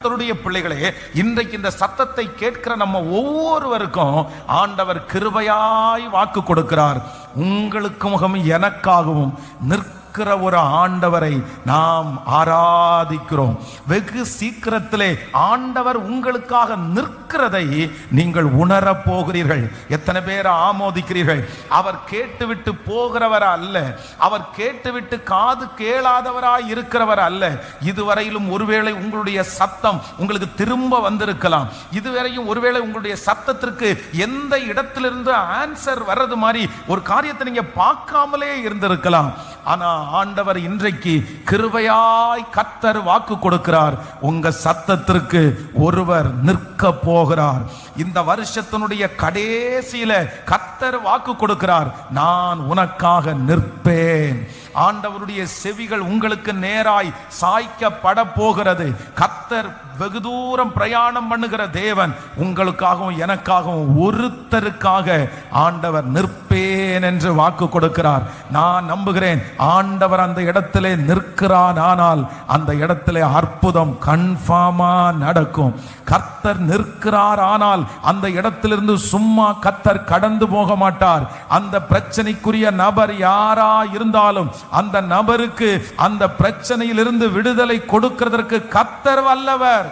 கர்த்தருடைய பிள்ளைகளே, இன்றைக்கு இந்த சத்தத்தை கேட்கிற நம்ம ஒவ்வொருவருக்கும் ஆண்டவர் கிருபையாய் வாக்கு கொடுக்கிறார். உங்களுக்கும் எனக்காகவும் நிற்கிற ஒரு ஆண்டவரை நாம் ஆராதிக்கிறோம். வெகு சீக்கிரத்திலே ஆண்டவர் உங்களுக்காக நிற்கிறதை நீங்கள் உணரப் போகிறீர்கள். எத்தனை பேர் ஆமோதிக்கிறீர்கள்? அவர் கேட்டுவிட்டு போகிறவர் அல்ல, அவர் கேட்டுவிட்டு காது கேளாதவராய் இருக்கிறவர் அல்ல. இதுவரையிலும் ஒருவேளை உங்களுடைய சத்தம் உங்களுக்கு திரும்ப வந்திருக்கலாம். இதுவரையும் ஒருவேளை உங்களுடைய சத்தத்திற்கு எந்த இடத்திலிருந்து ஆன்சர் வர்றது மாதிரி ஒரு காரியத்தை நீங்க பார்க்காமலே இருந்திருக்கலாம். ஆனா ஆண்டவர் இன்றைக்கு கிருபையாய் கர்த்தர் வாக்கு கொடுக்கிறார். உங்க சத்தத்திற்கு ஒருவர் நிற்க போகிறார். இந்த வருஷத்தினுடைய கடைசியில கர்த்தர் வாக்கு கொடுக்கிறார், நான் உனக்காக நிற்பேன். ஆண்டவருடைய செவிகள் உங்களுக்கு நேராய் சாய்க்கப்பட போகிறது. கர்த்தர் வெகு தூரம் பிரயாணம் பண்ணுகிற தேவன். உங்களுக்காகவும் எனக்காகவும் ஒருத்தருக்காக ஆண்டவர் நிற்பேன் என்று வாக்கு கொடுக்கிறார். நான் நம்புகிறேன் ஆண்டவர் அந்த இடத்திலே நிற்கிறான். ஆனால் அந்த இடத்திலே அற்புதம் கன்ஃபார்மா நடக்கும். கர்த்தர் நிற்கிறார், ஆனால் அந்த இடத்திலிருந்து சும்மா கர்த்தர் கடந்து போக மாட்டார். அந்த பிரச்சனைக்குரிய நபர் யாரா இருந்தாலும் அந்த நபருக்கு அந்த பிரச்சனையிலிருந்து விடுதலை கொடுக்கிறதற்கு கர்த்தர் வல்லவர்.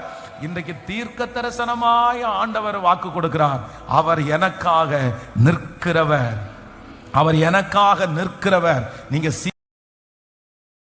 இன்றைக்கு தீர்க்க தரிசனமாய் ஆண்டவர் வாக்கு கொடுக்கிறார். அவர் எனக்காக நிற்கிறவர், அவர் எனக்காக நிற்கிறவர். நீங்க